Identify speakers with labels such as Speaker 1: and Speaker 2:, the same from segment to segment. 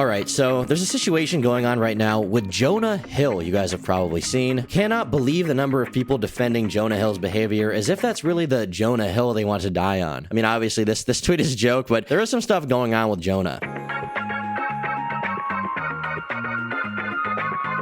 Speaker 1: All right, so there's a situation going on right now with Jonah Hill, you guys have probably seen. Cannot believe the number of people defending Jonah Hill's behavior as if that's really the Jonah Hill they want to die on. I mean, obviously this tweet is a joke, but there is some stuff going on with Jonah.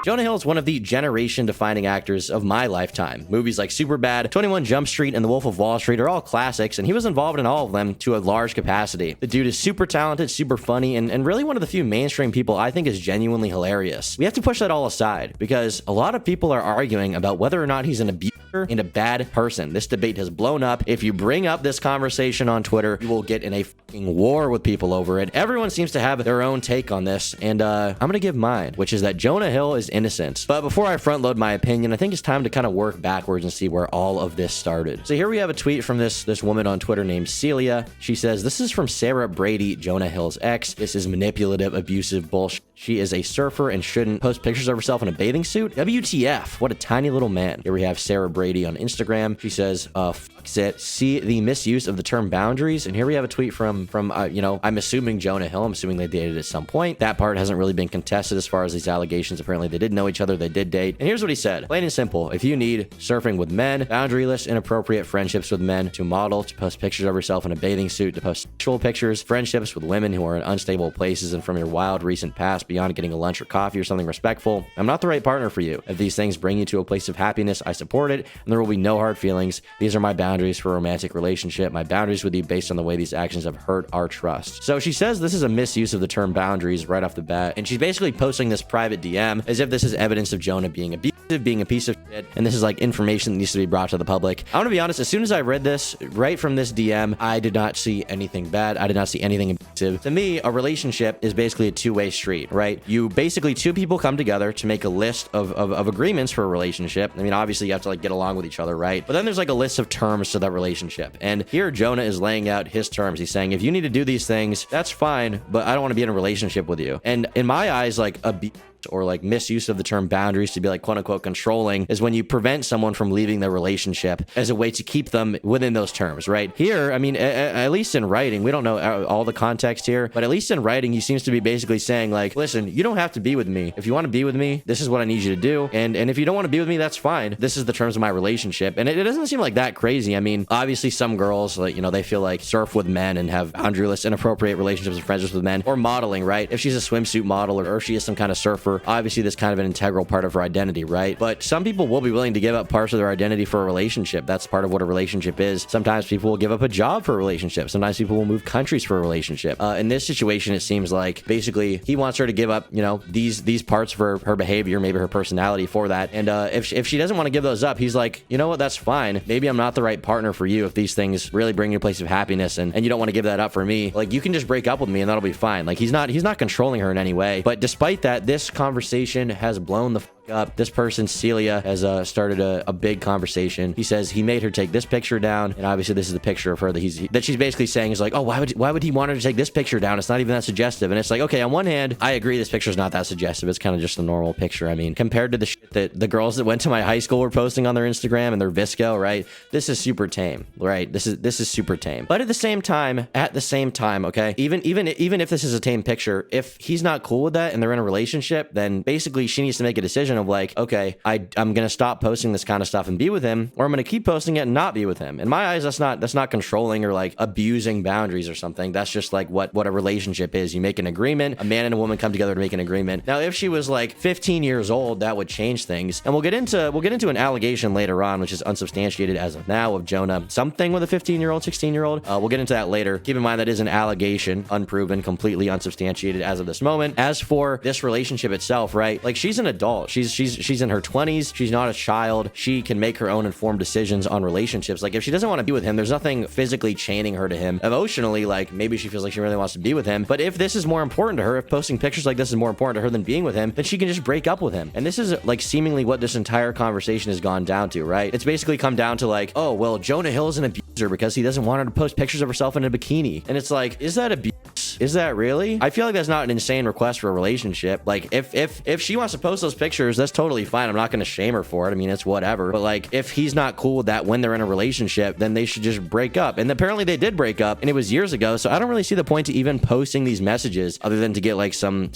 Speaker 1: Jonah Hill is one of the generation-defining actors of my lifetime. Movies like Superbad, 21 Jump Street, and The Wolf of Wall Street are all classics, and he was involved in all of them to a large capacity. The dude is super talented, super funny, and really one of the few mainstream people I think is genuinely hilarious. We have to push that all aside, because a lot of people are arguing about whether or not he's an abuser and a bad person. This debate has blown up. If you bring up this conversation on Twitter, you will get in a fucking war with people over it. Everyone seems to have their own take on this, and I'm gonna give mine, which is that Jonah Hill is innocent. But before I front load my opinion, I think it's time to kind of work backwards and see where all of this started. So here we have a tweet from this woman on Twitter named Celia. She says, "This is from Sarah Brady, Jonah Hill's ex. This is manipulative, abusive bullshit. She is a surfer and shouldn't post pictures of herself in a bathing suit. WTF, what a tiny little man." Here we have Sarah Brady on Instagram. She says, fucks it. See the misuse of the term boundaries. And here we have a tweet from I'm assuming Jonah Hill. I'm assuming they dated at some point. That part hasn't really been contested as far as these allegations. Apparently they did know each other. They did date. And here's what he said. Plain and simple. If you need surfing with men, boundaryless, inappropriate friendships with men, to model, to post pictures of yourself in a bathing suit, to post sexual pictures, friendships with women who are in unstable places and from your wild recent past beyond getting a lunch or coffee or something respectful, I'm not the right partner for you. If these things bring you to a place of happiness, I support it, and there will be no hard feelings. These are my boundaries for a romantic relationship. My boundaries with you based on the way these actions have hurt our trust. So she says this is a misuse of the term boundaries right off the bat, and she's basically posting this private DM as if this is evidence of Jonah being abusive, being a piece of shit, and this is like information that needs to be brought to the public. I want to be honest, as soon as I read this, right from this DM, I did not see anything bad. I did not see anything abusive. To me, a relationship is basically a two-way street, right? You basically, two people come together to make a list of agreements for a relationship. I mean, obviously you have to like get along with each other, right? But then there's like a list of terms to that relationship. And here Jonah is laying out his terms. He's saying, if you need to do these things, that's fine, but I don't want to be in a relationship with you. And in my eyes, like abuse or like misuse of the term boundaries to be like quote unquote controlling is when you prevent someone from leaving their relationship as a way to keep them within those terms, right? Here, I mean, at least in writing, we don't know all the context here, but at least in writing, he seems to be basically saying like, listen, you don't have to be with me. If you want to be with me, this is what I need you to do. And if you don't want to be with me, that's fine. This is the terms of my relationship. And it doesn't seem like that crazy. I mean, obviously some girls, like, they feel like surf with men and have boundaryless, inappropriate relationships and friendships with men, or modeling, right? If she's a swimsuit model or if she is some kind of surfer, obviously this kind of an integral part of her identity, right? But some people will be willing to give up parts of their identity for a relationship. That's part of what a relationship is. Sometimes people will give up a job for a relationship. Sometimes people will move countries for a relationship. In this situation, it seems like basically he wants her to give up, these parts of her behavior, maybe her personality for that. And if she doesn't want to give those up, he's like, you know what, that's fine. Maybe I'm not the right partner for you if these things really bring you a place of happiness and you don't want to give that up for me. Like, you can just break up with me and that'll be fine. Like, he's not controlling her in any way. But despite that, this conversation has blown the fuck up. This person, Celia, has started a big conversation. He says he made her take this picture down, and obviously this is the picture of her that she's basically saying is like, oh, why would he want her to take this picture down? It's not even that suggestive. And it's like, okay, on one hand, I agree this picture's not that suggestive. It's kind of just a normal picture. I mean, compared to the shit that the girls that went to my high school were posting on their Instagram and their Visco, right? This is super tame, right? This is super tame. But at the same time, okay, even if this is a tame picture, if he's not cool with that and they're in a relationship, then basically she needs to make a decision of like, okay, I'm gonna stop posting this kind of stuff and be with him, or I'm gonna keep posting it and not be with him. In my eyes, that's not controlling or like abusing boundaries or something. That's just like what a relationship is. You make an agreement. A man and a woman come together to make an agreement. Now, if she was like 15 years old, that would change things. And we'll get into an allegation later on, which is unsubstantiated as of now, of Jonah something with a 15-year-old, 16-year-old. We'll get into that later. Keep in mind that is an allegation, unproven, completely unsubstantiated as of this moment. As for this relationship itself, right? Like, she's an adult. She's in her 20s. She's not a child. She can make her own informed decisions on relationships. Like, if she doesn't want to be with him, there's nothing physically chaining her to him. Emotionally, like, maybe she feels like she really wants to be with him. But if this is more important to her, if posting pictures like this is more important to her than being with him, then she can just break up with him. And this is like seemingly what this entire conversation has gone down to, right? It's basically come down to like, oh, well, Jonah Hill is an abuser because he doesn't want her to post pictures of herself in a bikini. And it's like, is that abuse? Is that really? I feel like that's not an insane request for a relationship. Like, if she wants to post those pictures pictures, that's totally fine. I'm not going to shame her for it. I mean, it's whatever. But like, if he's not cool with that when they're in a relationship, then they should just break up. And apparently they did break up, and it was years ago. So I don't really see the point to even posting these messages other than to get like some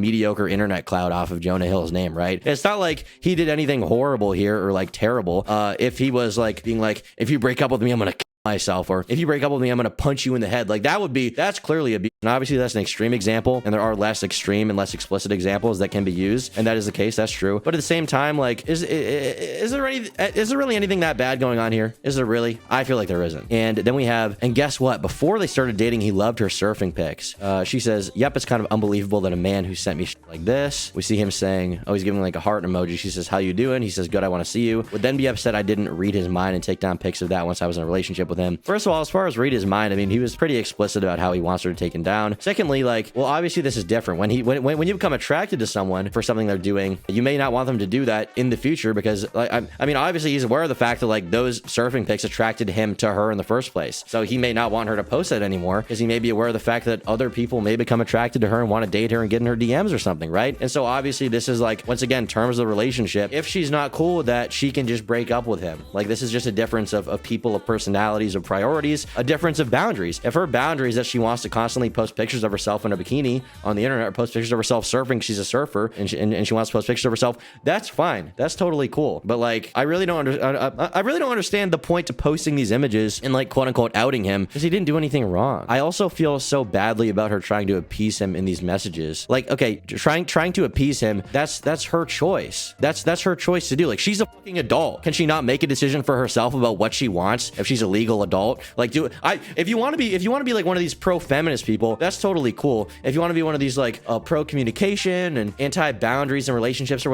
Speaker 1: mediocre internet clout off of Jonah Hill's name, right? It's not like he did anything horrible here or like terrible. If he was like being like, if you break up with me, I'm gonna myself, or if you break up with me, I'm gonna punch you in the head, like that's clearly abuse. And obviously that's an extreme example, and there are less extreme and less explicit examples that can be used, and that is the case, that's true. But at the same time, like, is there really anything that bad going on here? Is there really? I feel like there isn't. And then we have, and guess what, before they started dating, he loved her surfing pics. She says, yep, it's kind of unbelievable that a man who sent me shit like this. We see him saying, oh, he's giving like a heart emoji. She says, how you doing? He says, good, I want to see you. Would then be upset I didn't read his mind and take down pics of that once I was in a relationship with him. First of all, as far as read his mind, I mean, he was pretty explicit about how he wants her taken down. Secondly, like, well, obviously this is different. When you become attracted to someone for something they're doing, you may not want them to do that in the future, because like, I mean, obviously he's aware of the fact that like those surfing pics attracted him to her in the first place. So he may not want her to post that anymore, because he may be aware of the fact that other people may become attracted to her and want to date her and get in her DMs or something, right? And so obviously this is like, once again, terms of the relationship. If she's not cool with that, she can just break up with him. Like, this is just a difference of people, of personalities, of priorities, a difference of boundaries. If her boundary is that she wants to constantly post pictures of herself in a bikini on the internet, or post pictures of herself surfing, she's a surfer, and she wants to post pictures of herself, that's fine. That's totally cool. But like, I really don't understand the point to posting these images and like quote unquote outing him, because he didn't do anything wrong. I also feel so badly about her trying to appease him in these messages. Like, okay, trying to appease him, that's her choice. That's her choice to do. Like, she's a fucking adult. Can she not make a decision for herself about what she wants if she's a legal adult? Like, if you want to be like one of these pro-feminist people, that's totally cool. If you want to be one of these like pro-communication and anti-boundaries in relationships or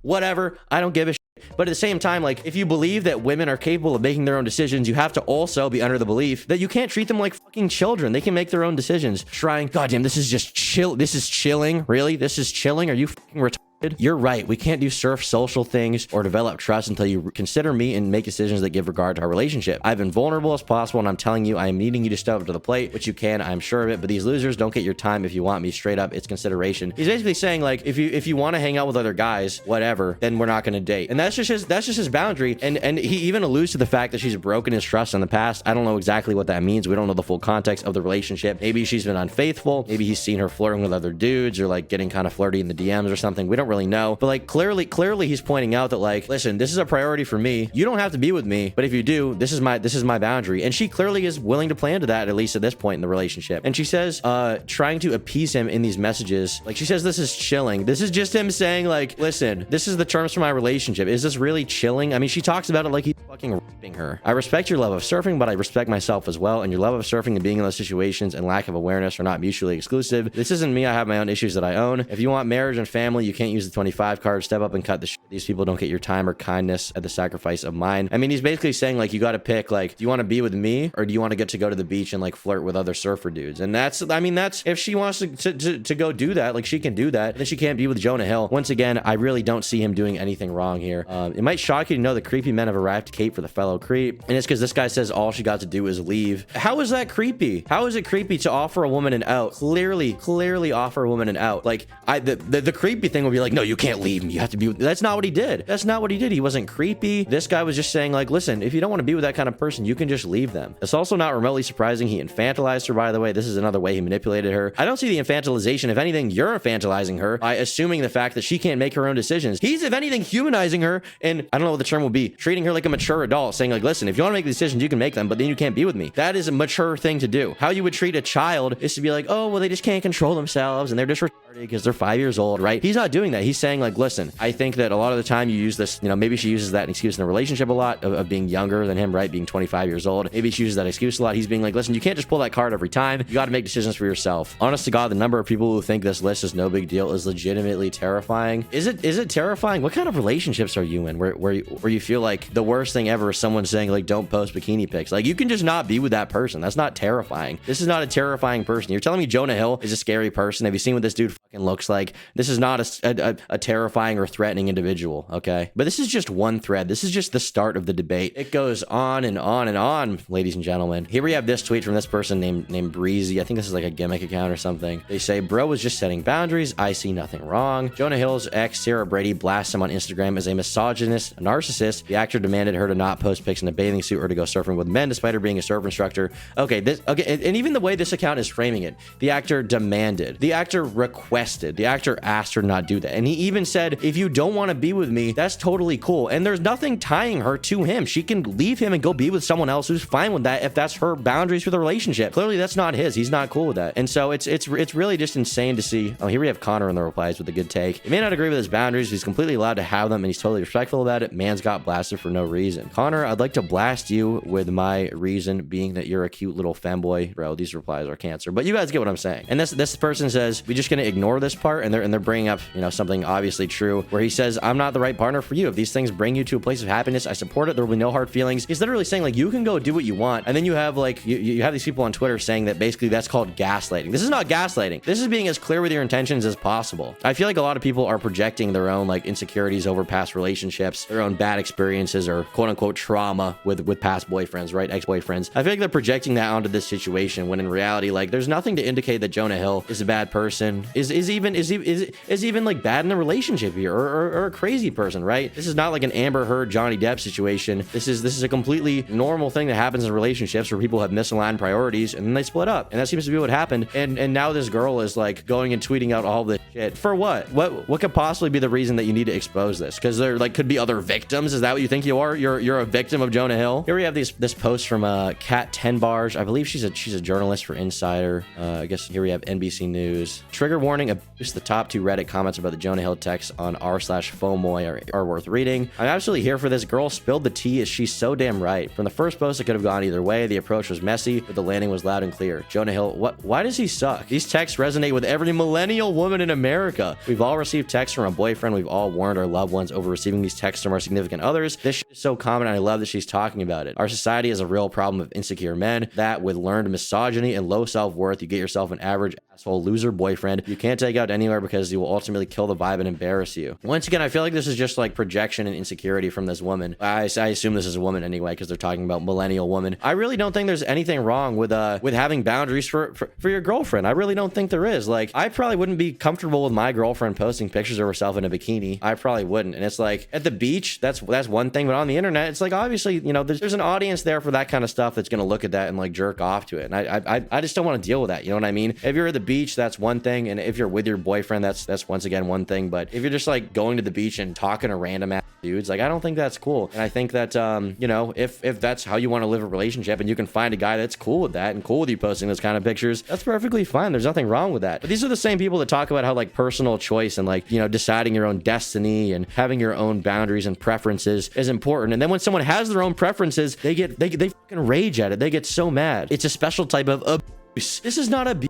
Speaker 1: whatever, I don't give a shit. But at the same time, like, if you believe that women are capable of making their own decisions, you have to also be under the belief that you can't treat them like fucking children. They can make their own decisions. Trying, goddamn, this is just chill. This is chilling. Really? This is chilling? Are you fucking retarded? You're right. We can't do surf social things or develop trust until you consider me and make decisions that give regard to our relationship. I've been vulnerable as possible, and I'm telling you, I am needing you to step up to the plate, which you can, I'm sure of it. But these losers don't get your time. If you want me, straight up, it's consideration. He's basically saying, like, if you want to hang out with other guys, whatever, then we're not going to date. And that's just his boundary. And he even alludes to the fact that she's broken his trust in the past. I don't know exactly what that means. We don't know the full context of the relationship. Maybe she's been unfaithful. Maybe he's seen her flirting with other dudes, or like getting kind of flirty in the DMs or something. We don't really know. But like, clearly he's pointing out that, like, listen, this is a priority for me. You don't have to be with me, but if you do, this is my boundary. And she clearly is willing to play into that, at least at this point in the relationship. And she says, trying to appease him in these messages, like, she says this is chilling. This is just him saying, like, listen, this is the terms for my relationship. Is this really chilling? I mean, she talks about it like he's fucking raping her. I respect your love of surfing, but I respect myself as well. And your love of surfing and being in those situations and lack of awareness are not mutually exclusive. This isn't me. I have my own issues that I own. If you want marriage and family, you can't use the 25 card. Step up and cut the shit. These people don't get your time or kindness at the sacrifice of mine. I mean, he's basically saying, like, you got to pick, like, do you want to be with me, or do you want to get to go to the beach and like flirt with other surfer dudes? And that's, I mean, that's, if she wants to go do that, like, she can do that. Then she can't be with Jonah Hill. Once again, I really don't see him doing anything wrong here. It might shock you to know the creepy men have arrived to cape for the fellow creep, and it's because this guy says all she got to do is leave. How is that creepy? How is it creepy to offer a woman an out? Clearly offer a woman an out. Like, the creepy thing would be like, no, you can't leave me. You have to be with, that's not what he did. That's not what he did. He wasn't creepy. This guy was just saying, like, listen, if you don't want to be with that kind of person, you can just leave them. It's also not remotely surprising he infantilized her, by the way. This is another way he manipulated her. I don't see the infantilization. If anything, you're infantilizing her by assuming the fact that she can't make her own decisions. He's, if anything, humanizing her, and I don't know what the term will be, treating her like a mature adult, saying, like, listen, if you want to make decisions, you can make them, but then you can't be with me. That is a mature thing to do. How you would treat a child is to be like, oh, well, they just can't control themselves, and they're just retarded because they're 5 years old, right? He's not doing that. He's saying, like, listen, I think that a lot of the time you use this, you know, maybe she uses that excuse in a relationship a lot of being younger than him, right? Being 25 years old. Maybe she uses that excuse a lot. He's being like, listen, you can't just pull that card every time. You got to make decisions for yourself. Honest to God, the number of people who think this list is no big deal is legitimately terrifying. Is it terrifying? What kind of relationships are you in where you feel like the worst thing ever is someone saying, like, don't post bikini pics? Like, you can just not be with that person. That's not terrifying. This is not a terrifying person. You're telling me Jonah Hill is a scary person? Have you seen what this dude fucking looks like? This is not a terrifying or threatening individual. individual, okay? But this is just one thread. This is just the start of the debate. It goes on and on and on, ladies and gentlemen. Here we have this tweet from this person named Breezy. I think this is like a gimmick account or something. They say, bro was just setting boundaries. I see nothing wrong. Jonah Hill's ex, Sarah Brady, blasts him on Instagram as a misogynist narcissist. The actor demanded her to not post pics in a bathing suit or to go surfing with men despite her being a surf instructor. Okay, and even the way this account is framing it, the actor demanded, the actor requested, the actor asked her to not do that. And he even said, if you don't want to be with me, that's totally cool. And there's nothing tying her to him. She can leave him and go be with someone else who's fine with that if that's her boundaries for the relationship. Clearly, that's not his. He's not cool with that. And so it's really just insane to see. Oh, here we have Connor in the replies with a good take. He may not agree with his boundaries. He's completely allowed to have them, and he's totally respectful about it. Man's got blasted for no reason. Connor, I'd like to blast you with my reason being that you're a cute little femboy. Bro, these replies are cancer. But you guys get what I'm saying. And this person says, we're just going to ignore this part, and they're bringing up, you know, something obviously true, where he says, I'm not the right partner for you. If these things bring you to a place of happiness, I support it. There will be no hard feelings. He's literally saying, like, you can go do what you want. And then you have, like, you have these people on Twitter saying that basically that's called gaslighting. This is not gaslighting. This is being as clear with your intentions as possible. I feel like a lot of people are projecting their own, like, insecurities over past relationships, their own bad experiences or quote unquote trauma with past boyfriends, right? Ex-boyfriends. I feel like they're projecting that onto this situation when in reality, like, there's nothing to indicate that Jonah Hill is a bad person, is even like bad in a relationship here, or a crazy person, right? This is not like an Amber Heard, Johnny Depp situation. This is a completely normal thing that happens in relationships where people have misaligned priorities and then they split up. And that seems to be what happened. And now this girl is like going and tweeting out all this shit. For what? What could possibly be the reason that you need to expose this? Because there like could be other victims. Is that what you think you are? You're a victim of Jonah Hill? Here we have this post from Kat 10 Bars. I believe she's a journalist for Insider. I guess here we have NBC News. Trigger warning, abuse. The top 2 Reddit comments about the Jonah Hill text on r/FOMOI are worth reading. I'm absolutely here for this. Girl spilled the tea, as she's so damn right. From the first post, it could have gone either way. The approach was messy, but the landing was loud and clear. Jonah Hill, why does he suck? These texts resonate with every millennial woman in America. We've all received texts from a boyfriend. We've all warned our loved ones over receiving these texts from our significant others. This shit is so common, and I love that she's talking about it. Our society has a real problem of insecure men, that with learned misogyny and low self-worth, you get yourself an average asshole loser boyfriend you can't take out anywhere because he will ultimately kill the vibe and embarrass you. Once again, I feel like this is just like projection and insecurity from this woman. I assume this is a woman anyway, because they're talking about millennial woman. I really don't think there's anything wrong with having boundaries for your girlfriend. I really don't think there is. Like, I probably wouldn't be comfortable with my girlfriend posting pictures of herself in a bikini. I probably wouldn't. And it's like, at the beach, that's one thing, but on the internet, it's like, obviously, you know, there's an audience there for that kind of stuff that's gonna look at that and like jerk off to it. And I just don't want to deal with that. You know what I mean? If you're at the beach, that's one thing, and if you're with your boyfriend, that's once again one thing. But if you're just like going to the beach and talking to random ass dudes, like, I don't think that's cool. And I think that you know, if that's how you want to live a relationship and you can find a guy that's cool with that and cool with you posting those kind of pictures, that's perfectly fine. There's nothing wrong with that. But these are the same people that talk about how like personal choice and like, you know, deciding your own destiny and having your own boundaries and preferences is important. And then when someone has their own preferences, they fucking rage at it. They get so mad. It's a special type of abuse. This is not abuse.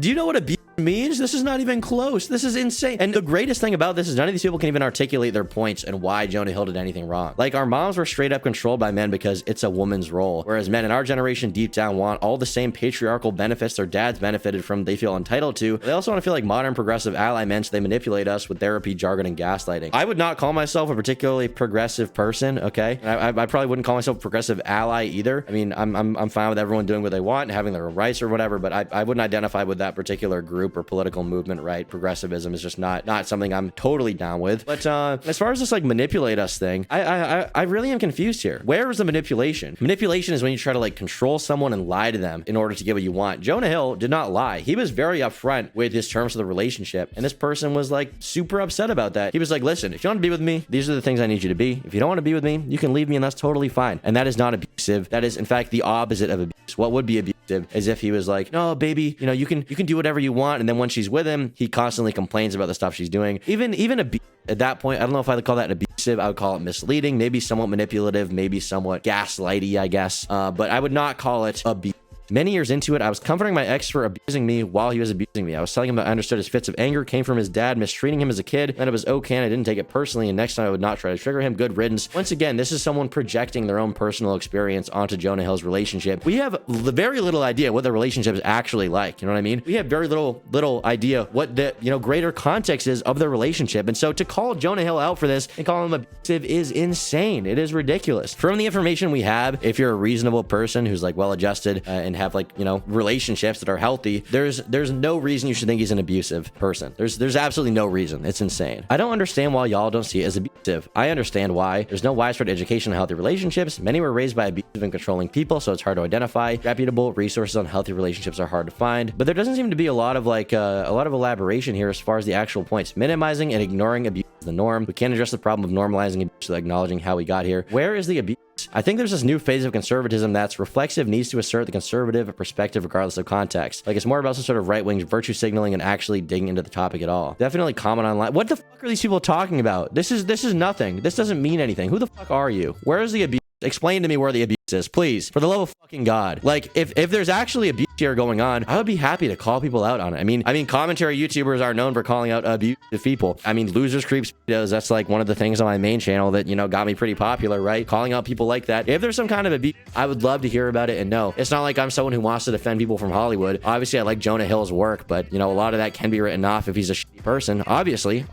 Speaker 1: Do you know what abuse means? This is not even close. This is insane. And the greatest thing about this is none of these people can even articulate their points and why Jonah Hill did anything wrong. Like, our moms were straight up controlled by men because it's a woman's role, whereas men in our generation deep down want all the same patriarchal benefits their dads benefited from, they feel entitled to. They also want to feel like modern progressive ally men, so they manipulate us with therapy, jargon, and gaslighting. I would not call myself a particularly progressive person, okay? I probably wouldn't call myself a progressive ally either. I mean, I'm fine with everyone doing what they want and having their own rights or whatever, but I wouldn't identify with that particular group or political movement, right? Progressivism is just not something I'm totally down with. But as far as this like manipulate us thing, I really am confused here. Where is the manipulation? Manipulation is when you try to like control someone and lie to them in order to get what you want. Jonah Hill did not lie. He was very upfront with his terms of the relationship, and this person was like super upset about that. He was like, listen, if you want to be with me, these are the things I need you to be. If you don't want to be with me, you can leave me, and that's totally fine. And that is not abusive. That is in fact the opposite of abuse. What would be abusive is if he was like, no baby, you know, you can do whatever you want, and then when she's with him, he constantly complains about the stuff she's doing. Even at that point, I don't know if I would call that abusive. I would call it misleading, maybe somewhat manipulative, maybe somewhat gaslighty, I guess. But I would not call it abuse. Many years into it, I was comforting my ex for abusing me while he was abusing me. I was telling him that I understood his fits of anger came from his dad mistreating him as a kid, and it was okay and I didn't take it personally, and next time I would not try to trigger him. Good riddance. Once again, this is someone projecting their own personal experience onto Jonah Hill's relationship. We have very little idea what the relationship is actually like. You know what I mean? We have very little idea what the, greater context is of the relationship. And so to call Jonah Hill out for this and call him abusive is insane. It is ridiculous. From the information we have, if you're a reasonable person who's like well-adjusted and have like, relationships that are healthy, there's no reason you should think he's an abusive person. There's absolutely no reason. It's insane. I don't understand why y'all don't see it as abusive. I understand why. There's no widespread education on healthy relationships. Many were raised by abusive and controlling people, so it's hard to identify. Reputable resources on healthy relationships are hard to find, but there doesn't seem to be a lot of elaboration here as far as the actual points. Minimizing and ignoring abuse is the norm. We can't address the problem of normalizing abuse without acknowledging how we got here. Where is the abuse? I think there's this new phase of conservatism that's reflexive, needs to assert the conservative perspective regardless of context. Like, it's more about some sort of right-wing virtue signaling and actually digging into the topic at all. Definitely comment online. What the fuck are these people talking about? This is nothing. This doesn't mean anything. Who the fuck are you? Where is the abuse? Explain to me where the abuse is, please. For the love of fucking God. Like, if there's actually abuse here going on, I would be happy to call people out on it. I mean, commentary YouTubers are known for calling out abusive people. I mean, Losers Creeps videos, that's like one of the things on my main channel that, got me pretty popular, right? Calling out people like that. If there's some kind of abuse, I would love to hear about it. And no, it's not like I'm someone who wants to defend people from Hollywood. Obviously, I like Jonah Hill's work, but, a lot of that can be written off if he's a shitty person. Obviously,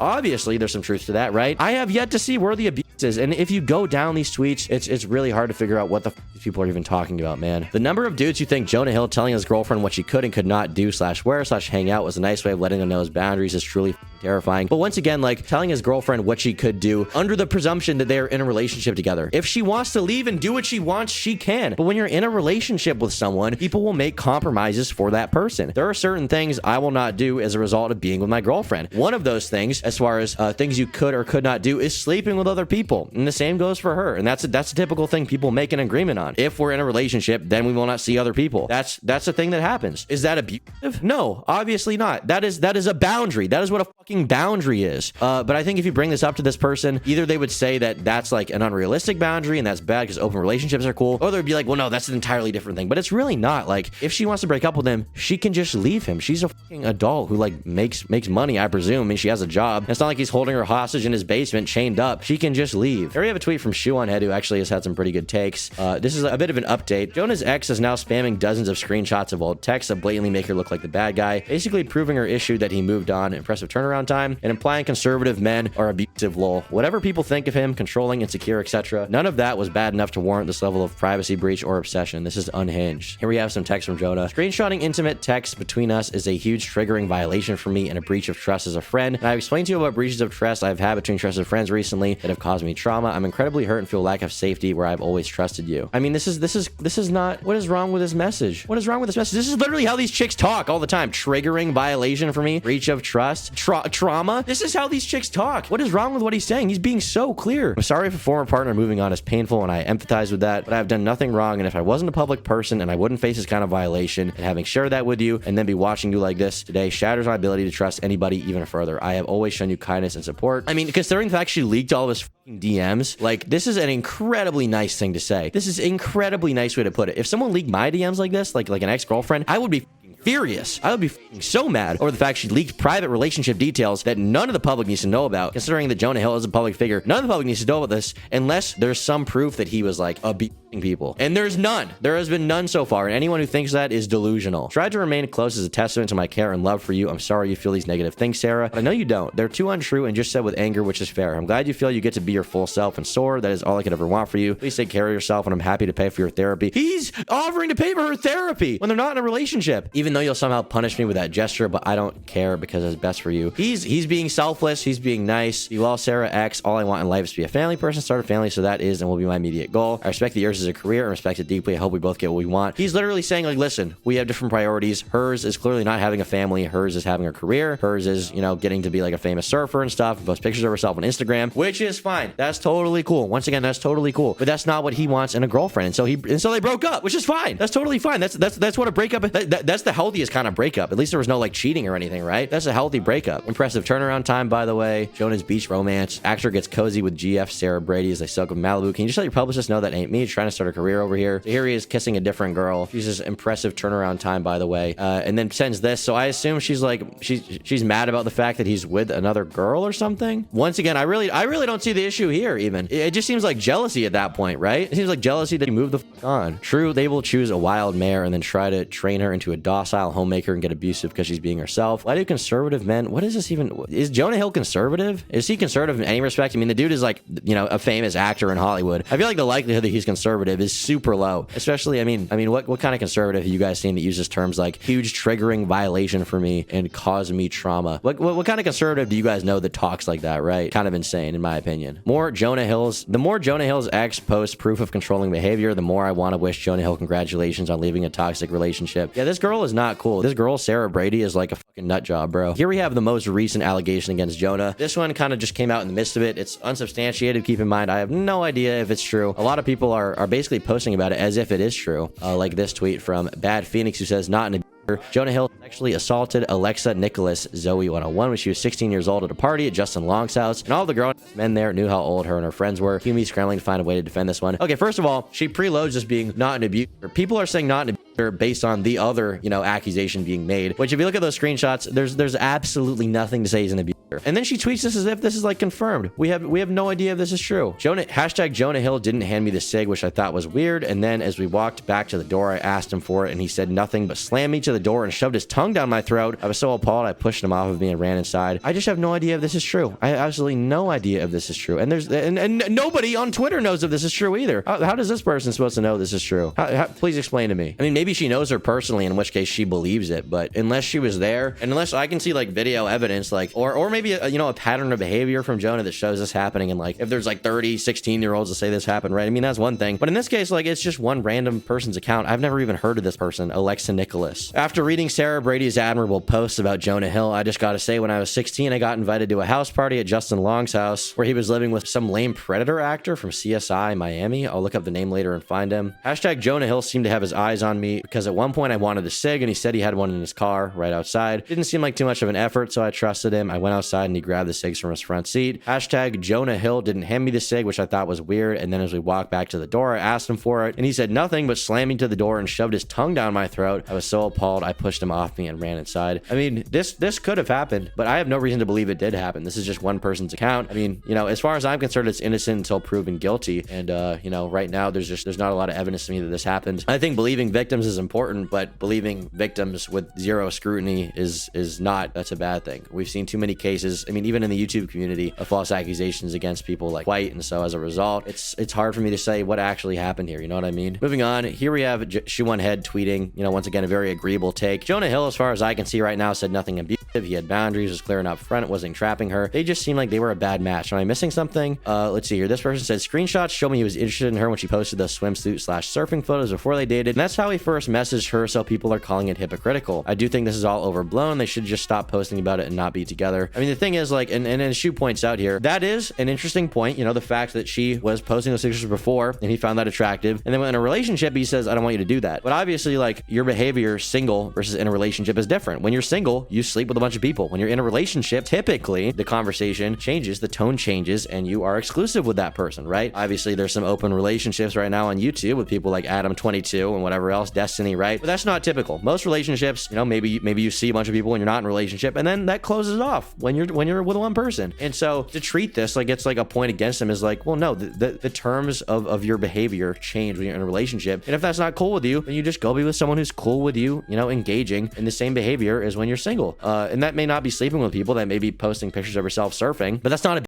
Speaker 1: there's some truth to that, right? I have yet to see where the abuse is. And if you go down these tweets, it's really hard to figure out what the f these people are even talking about, man. The number of dudes who think Jonah Hill telling his girlfriend what she could and could not do /wear/hang out was a nice way of letting them know his boundaries is truly terrifying. But once again, like, telling his girlfriend what she could do under the presumption that they're in a relationship together. If she wants to leave and do what she wants, she can. But when you're in a relationship with someone, people will make compromises for that person. There are certain things I will not do as a result of being with my girlfriend. One of those things, as far as things you could or could not do, is sleeping with other people. And the same goes for her. And that's a typical thing people make an agreement on. If we're in a relationship, then we will not see other people. That's a thing that happens. Is that abusive? No, obviously not. That is a boundary. That is what a fucking boundary is. But I think if you bring this up to this person, either they would say that that's like an unrealistic boundary and that's bad because open relationships are cool, or they'd be like, well, no, that's an entirely different thing. But it's really not. Like, if she wants to break up with him, she can just leave him. She's a fucking adult who like makes money, I presume. I mean, she has a job. It's not like he's holding her hostage in his basement, chained up. She can just leave. Here we have a tweet from Shoe on Head, who actually has had some pretty good takes. This is a bit of an update. Jonah's ex is now spamming dozens of screenshots of old texts that blatantly make her look like the bad guy, basically proving her issue that he moved on, impressive turnaround time, and implying conservative men are abusive. Lol. Whatever people think of him, controlling, insecure, etc., none of that was bad enough to warrant this level of privacy breach or obsession. This is unhinged. Here we have some text from Jonah. Screenshotting intimate text between us is a huge triggering violation for me and a breach of trust as a friend. And I've explained to you about breaches of trust I've had between trusted friends recently that have caused me trauma. I'm incredibly hurt and feel lack of safety where I've always trusted you. I mean, this is not, what is wrong with this message? What is wrong with this message? This is literally how these chicks talk all the time. Triggering violation for me, breach of trust, trauma. This is how these chicks talk. What is wrong with what he's saying? He's being so clear. I'm sorry if a former partner moving on is painful, and I empathize with that, but I've done nothing wrong, and if I wasn't a public person and I wouldn't face this kind of violation, and having shared that with you and then be watching you like this today shatters my ability to trust anybody even further. I have always shown you kindness and support. I mean, considering the fact she leaked all of his fucking DMs, like, this is an incredibly nice thing to say. This is an incredibly nice way to put it. If someone leaked my DMs like this, like an ex-girlfriend, I would be furious. I would be so mad over the fact she leaked private relationship details that none of the public needs to know about. Considering that Jonah Hill is a public figure, none of the public needs to know about this unless there's some proof that he was like abusing people. And there's none. There has been none so far. And anyone who thinks that is delusional. Try to remain close as a testament to my care and love for you. I'm sorry you feel these negative things, Sarah, but I know you don't. They're too untrue and just said with anger, which is fair. I'm glad you feel you get to be your full self and soar. That is all I could ever want for you. Please take care of yourself, and I'm happy to pay for your therapy. He's offering to pay for her therapy when they're not in a relationship, even though you'll somehow punish me with that gesture, but I don't care because it's best for you. He's being selfless. He's being nice. Be well, Sarah X. All I want in life is to be a family person, start a family, so that is and will be my immediate goal. I respect that yours is a career and respect it deeply. I hope we both get what we want. He's literally saying, like, listen, we have different priorities. Hers is clearly not having a family. Hers is having a career. Hers is, getting to be like a famous surfer and stuff, and post pictures of herself on Instagram, which is fine. That's totally cool. Once again, that's totally cool. But that's not what he wants in a girlfriend. And so they broke up, which is fine. That's totally fine. That's what a breakup is. That's the healthiest kind of breakup. At least there was no like cheating or anything, right? That's a healthy breakup. Impressive turnaround time, by the way. Jonah's beach romance. Actor gets cozy with GF Sarah Brady as they soak with Malibu. Can you just let your publicist know that ain't me? Trying to to start a career over here. So here he is kissing a different girl. She's this impressive turnaround time, by the way. And then sends this. So I assume she's like, she's mad about the fact that he's with another girl or something. Once again, I really don't see the issue here even. It just seems like jealousy at that point, right? It seems like jealousy that you move the fuck on. True, they will choose a wild mare and then try to train her into a docile homemaker and get abusive because she's being herself. Why do conservative men, what is this even? Is Jonah Hill conservative? Is he conservative in any respect? I mean, the dude is like, you know, a famous actor in Hollywood. I feel like the likelihood that he's conservative is super low. Especially, I mean, what kind of conservative have you guys seen that uses terms like huge triggering violation for me and cause me trauma? What kind of conservative do you guys know that talks like that, right? Kind of insane in my opinion. The more Jonah Hill's ex posts proof of controlling behavior, the more I want to wish Jonah Hill congratulations on leaving a toxic relationship. Yeah, this girl is not cool. This girl, Sarah Brady, is like a fucking nut job, bro. Here we have the most recent allegation against Jonah. This one kind of just came out in the midst of it. It's unsubstantiated. Keep in mind, I have no idea if it's true. A lot of people are basically posting about it as if it is true. Like this tweet from Bad Phoenix, who says, not an Jonah Hill sexually assaulted Alexa Nicholas Zoe 101 when she was 16 years old at a party at Justin Long's house, and all the grown men there knew how old her and her friends were. Hume scrambling to find a way to defend this one. Okay, first of all, she preloads as being not an abuser. People are saying not an abuser based on the other, you know, accusation being made, which if you look at those screenshots, there's absolutely nothing to say he's an abuser. And then she tweets this as if this is like confirmed. We have no idea if this is true. Hashtag Jonah Hill didn't hand me the cig, which I thought was weird. And then as we walked back to the door, I asked him for it and he said nothing but slammed me to the door and shoved his tongue down my throat. I was so appalled I pushed him off of me and ran inside. I just have no idea if this is true. I have absolutely no idea if this is true. And and nobody on Twitter knows if this is true either. How does this person supposed to know this is true? Please explain to me. I mean, maybe she knows her personally, in which case she believes it, but unless she was there, and unless I can see like video evidence, like, or maybe a pattern of behavior from Jonah that shows this happening, and like if there's like 30 16-year-olds to say this happened, right? I mean, that's one thing, but in this case, like, it's just one random person's account. I've never even heard of this person, Alexa Nicholas. After reading Sarah Brady's admirable posts about Jonah Hill, I just gotta say, when I was 16, I got invited to a house party at Justin Long's house where he was living with some lame Predator actor from CSI Miami. I'll look up the name later and find him. Hashtag Jonah Hill seemed to have his eyes on me because at one point I wanted a cig and he said he had one in his car right outside. Didn't seem like too much of an effort, so I trusted him. I went outside and he grabbed the cigs from his front seat. Hashtag Jonah Hill didn't hand me the cig, which I thought was weird. And then as we walked back to the door, I asked him for it and he said nothing but slammed me to the door and shoved his tongue down my throat. I was so appalled I pushed him off me and ran inside. I mean, this could have happened, but I have no reason to believe it did happen. This is just one person's account. I mean, you know, as far as I'm concerned, it's innocent until proven guilty. And you know, right now there's not a lot of evidence to me that this happened. I think believing victims is important, but believing victims with zero scrutiny is not. That's a bad thing. We've seen too many cases, I mean, even in the YouTube community, of false accusations against people like White, and so as a result, it's hard for me to say what actually happened here, you know what I mean? Moving on, here we have Shoe One Head tweeting, you know, once again, a very agreeable take. Jonah Hill, as far as I can see right now, said nothing abusive. He had boundaries, was clear and up front, wasn't trapping her. They just seemed like they were a bad match. Am I missing something? Let's see here. This person said screenshots show me he was interested in her when she posted the swimsuit/surfing photos before they dated. And that's how he first messaged her, so people are calling it hypocritical. I do think this is all overblown. They should just stop posting about it and not be together. I mean, the thing is, like, and as Shu points out here, that is an interesting point, you know, the fact that she was posting those pictures before and he found that attractive. And then when in a relationship, he says, I don't want you to do that. But obviously, like, your behavior single versus in a relationship is different. When you're single, you sleep with a bunch of people. When you're in a relationship, typically the conversation changes, the tone changes, and you are exclusive with that person, right? Obviously, there's some open relationships right now on YouTube with people like Adam22 and whatever else, Destiny, right? But that's not typical. Most relationships, you know, maybe you see a bunch of people when you're not in a relationship, and then that closes off when you're with one person. And so to treat this like it's like a point against them is like, well, no, the terms of your behavior change when you're in a relationship. And if that's not cool with you, then you just go be with someone who's cool with you, you know, engaging in the same behavior as when you're single. And that may not be sleeping with people, that may be posting pictures of herself surfing, but that's not a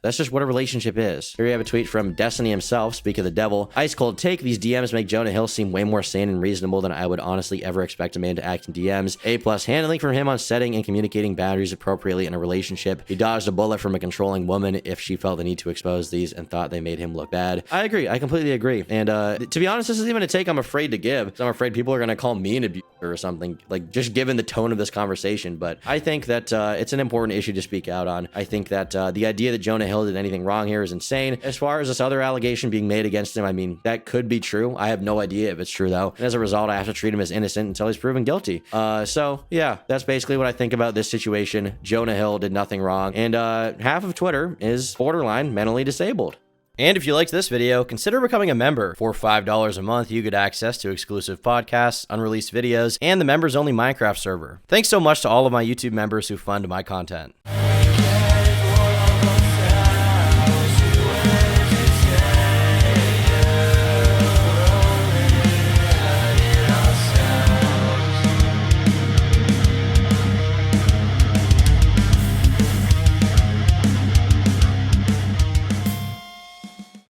Speaker 1: That's just what a relationship is. Here we have a tweet from Destiny himself. Speak of the devil. Ice cold take. These DMs make Jonah Hill seem way more sane and reasonable than I would honestly ever expect a man to act in DMs. A+ handling from him on setting and communicating boundaries appropriately in a relationship. He dodged a bullet from a controlling woman if she felt the need to expose these and thought they made him look bad. I agree. I completely agree. And to be honest, this is even a take I'm afraid to give. So I'm afraid people are going to call me an abuser or something, like just given the tone of this conversation. But I think that it's an important issue to speak out on. I think that the idea that Jonah Hill did anything wrong here is insane. As far as this other allegation being made against him, I mean, that could be true. I have no idea if it's true though. And as a result, I have to treat him as innocent until he's proven guilty. So yeah, that's basically what I think about this situation. Jonah Hill did nothing wrong. And half of Twitter is borderline mentally disabled. And if you liked this video, consider becoming a member. For $5 a month, you get access to exclusive podcasts, unreleased videos, and the members-only Minecraft server. Thanks so much to all of my YouTube members who fund my content.